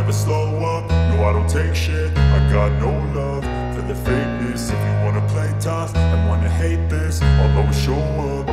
never slow up, no I don't take shit. I got no love for the fakeness. If you wanna play tough and wanna hate this, I'll always show up.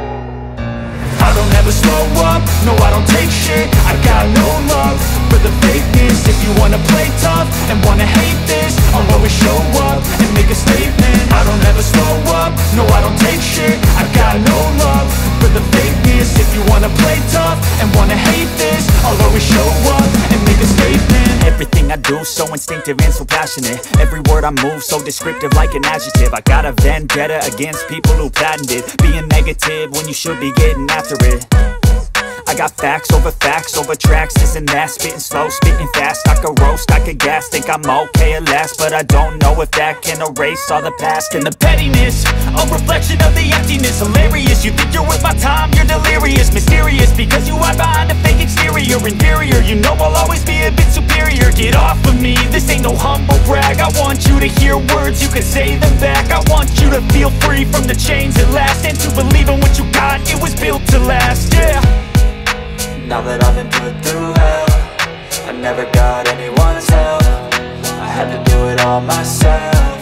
I don't ever slow up, no I don't take shit. I got no love for the fakeness. If you wanna play tough and wanna hate this, I'll always show up and make a statement. I don't ever slow up, no I don't take shit. I got no love for the fakeness. If you wanna play tough and wanna hate this, I'll always show up and make a statement. Everything I do so instinctive and so passionate. Every word I move so descriptive like an adjective. I got a vendetta against people who patented being negative when you should be getting after it. I got facts over tracks, this and that. Spitting slow, spitting fast, I could roast, I could gas. Think I'm okay at last, but I don't know if that can erase all the past. And the pettiness, a reflection of the emptiness. Hilarious, you think you're with my time, you're delirious. Mysterious, because you hide behind a fake exterior. Inferior, you know I'll always be a bit superior. Get off of me, this ain't no humble brag. I want you to hear words, you can say them back. I want you to feel free from the chains at last, and to believe in what you got, it was built to last, yeah. Now that I've been put through hell, I never got anyone's help. I had to do it all myself.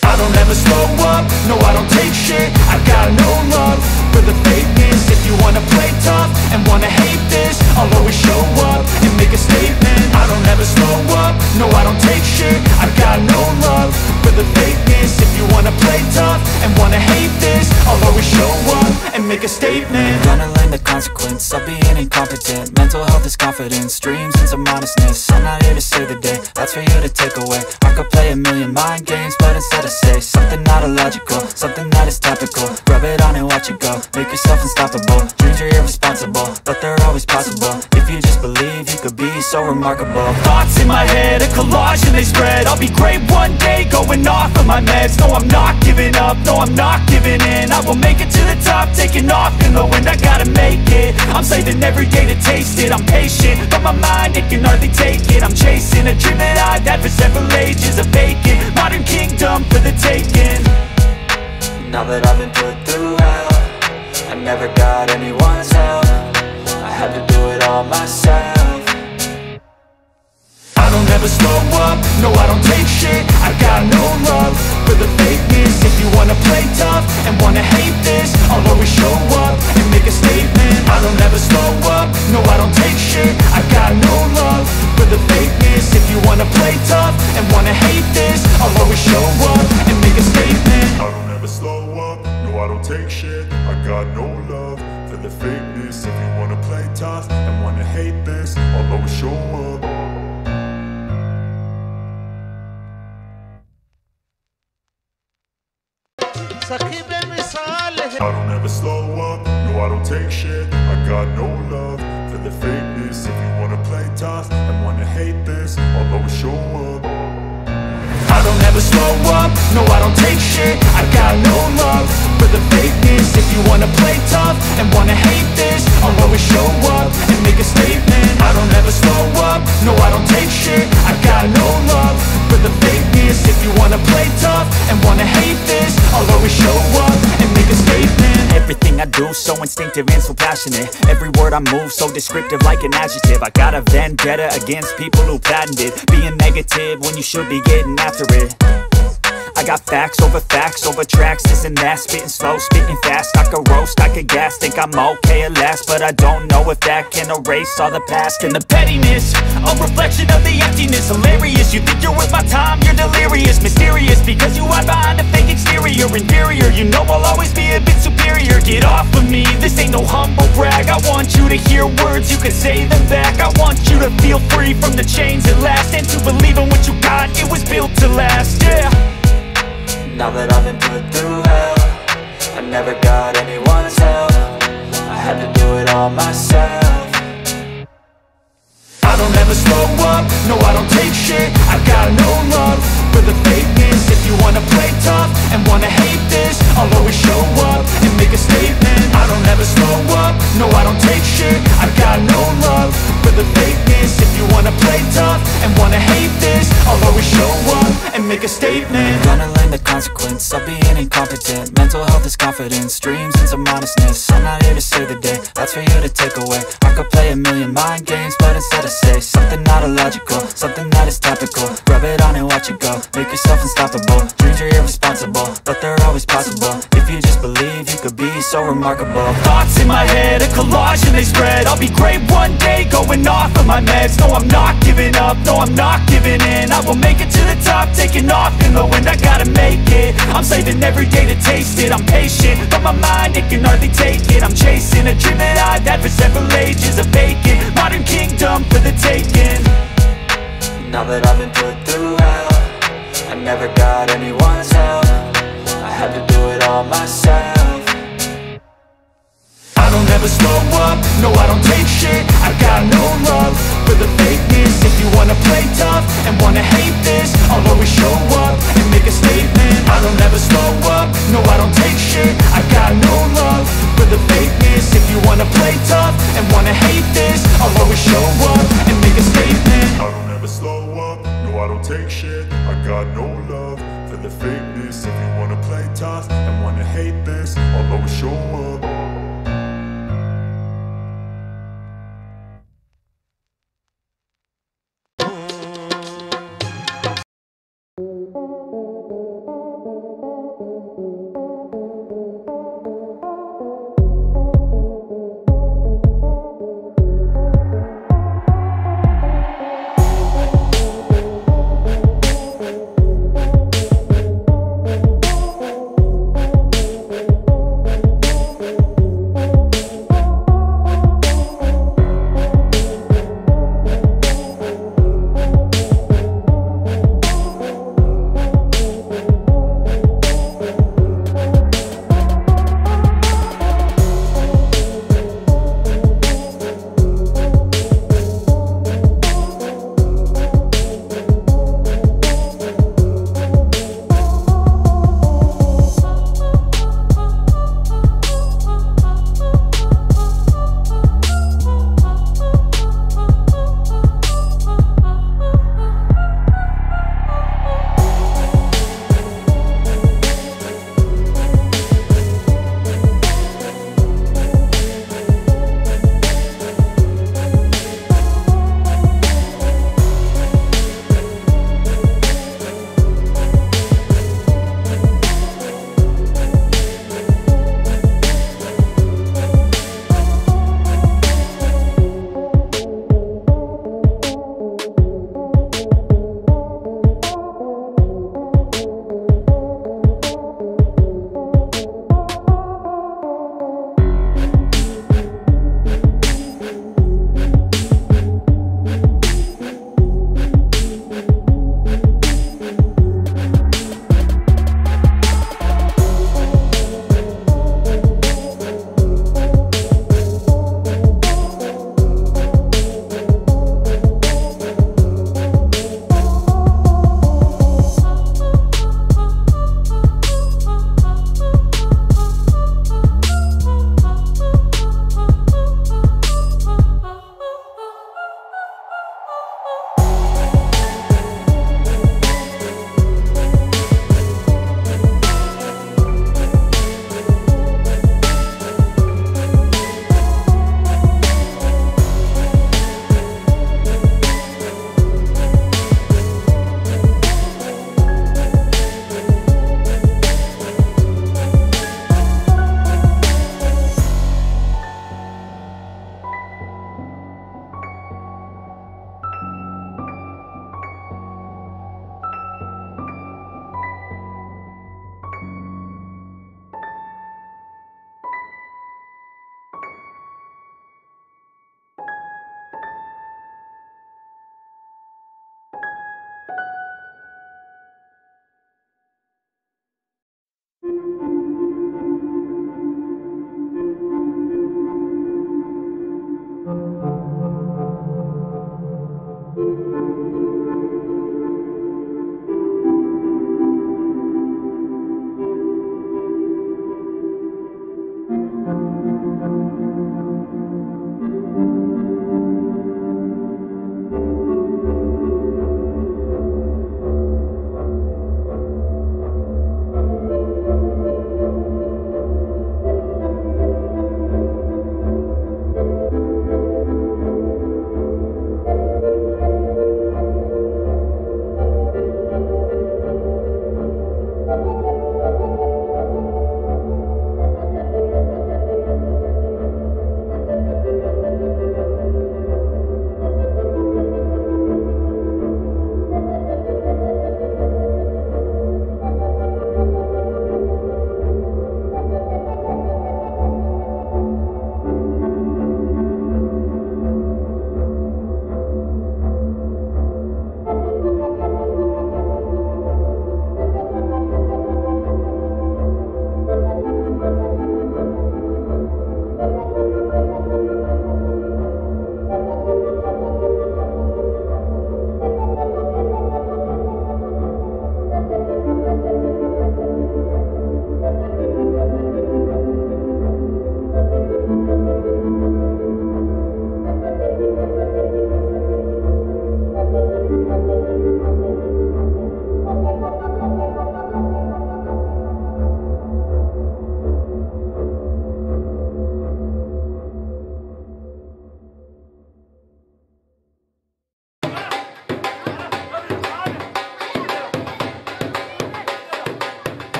I don't ever slow up, no I don't take shit. I got no love for the fakeness. If you wanna play tough and wanna hate this, I'll always show up and make a statement. I don't ever slow up, no I don't take shit. I got no love for the fakeness. If you wanna play tough and wanna hate this, I'll always show up and make a statement. Gonna learn the consequence of being incompetent. Mental health is confidence, dreams and some honestness. I'm not here to save the day, that's for you to take away. I could play a million mind games, but instead I say something not illogical, something that is topical. Rub it on and watch it go, make yourself unstoppable. Dreams are irresponsible, but they're always possible. If you just believe, you could be so remarkable. Thoughts in my head, a collage and they spread. I'll be great one day, going off of my meds. No I'm not giving up, no I'm not giving in. I will make it to the top, taking off in the wind. I gotta make it, I'm saving every day to taste it. I'm patient, but my mind, it can hardly take it. I'm chasing a dream that I've had for several ages. A vacant, modern kingdom for the taking. Now that I've been put through hell, I never got anyone's help. I had to do it all myself. I don't ever slow up, no I don't take shit. I got no love for the fakeness. If you wanna play tough and wanna hate this, I'll always show up and make a statement. I don't ever slow up, no I don't take shit. I got no love for the fakeness. If you wanna play tough and wanna hate this, I'll always show up and make a statement. I don't ever slow up, no I don't take shit. I got no love for the fakeness. If you wanna play tough and wanna hate this, I'll always show up. I don't ever slow up, no I don't take shit. I got no love for the fakeness. If you wanna play tough and wanna hate this, I'll always show up. I don't ever slow up, no I don't take shit. I got no love for the fakeness. If you wanna play tough and wanna hate this, I'll always show up and make a statement. I don't ever slow up, no I don't take shit. I got no love for the fakeness. If you wanna play tough and wanna hate this, I'll always show up and make a statement. Everything I do so instinctive and so passionate. Every word I move so descriptive like an adjective. I got a vendetta against people who patented being negative when you should be getting after it. I got facts over tracks, this and that. Spitting slow, spitting fast, I could roast, I could gas. Think I'm okay at last, but I don't know if that can erase all the past. And the pettiness, a reflection of the emptiness. Hilarious, you think you're with my time, you're delirious. Mysterious, because you hide behind a fake exterior. Inferior, you know I'll always be a bit superior. Get off of me, this ain't no humble brag. I want you to hear words, you can say them back. I want you to feel free from the chains at last, and to believe in what you got, it was built to last, yeah. Now that I've been put through hell, I never got anyone's help. I had to do it all myself. I don't ever slow up, no I don't take shit. I got no love for the fakeness. If you wanna play tough and wanna hate this, I'll always show up and make a statement. I don't ever slow up, no I don't take shit. I got no love for the fakeness. If you wanna play tough and wanna hate this, I'll always show up and make a statement. Gonna learn the consequence of being incompetent. Mental health is this confidence, dreams and some honestness. I'm not here to save the day, that's for you to take away. I could play a million mind games, but instead I say something not illogical, something that is topical. Rub it on and watch it go, make yourself unstoppable. Dreams are irresponsible, but they're always possible. If you just believe, you could be so remarkable. Thoughts in my head, a collage and they spread. I'll be great one day, going off of my meds. No, I'm not giving up, no, I'm not giving in. I will make it to the top, taking off in the wind. I gotta make it, I'm saving every day to taste it. I'm patient, but my mind, it can hardly take it. I'm chasing a dream that I've had for several ages. A vacant, modern kingdom for the taking. Now that I've been put through hell, I never got anyone's help. I had to do it all myself. I don't ever slow up, no I don't take shit. I got no love for the fakeness. If you wanna play tough and wanna hate this, I'll always show up and make a statement. I don't ever slow up, no I don't take shit. I got no love for the fakeness. If you wanna play tough and wanna hate this, I'll always show up and make a statement. I don't ever slow up, no I don't take shit. I got no love for the fakeness. If you wanna play tough and wanna hate this, I'll always show up.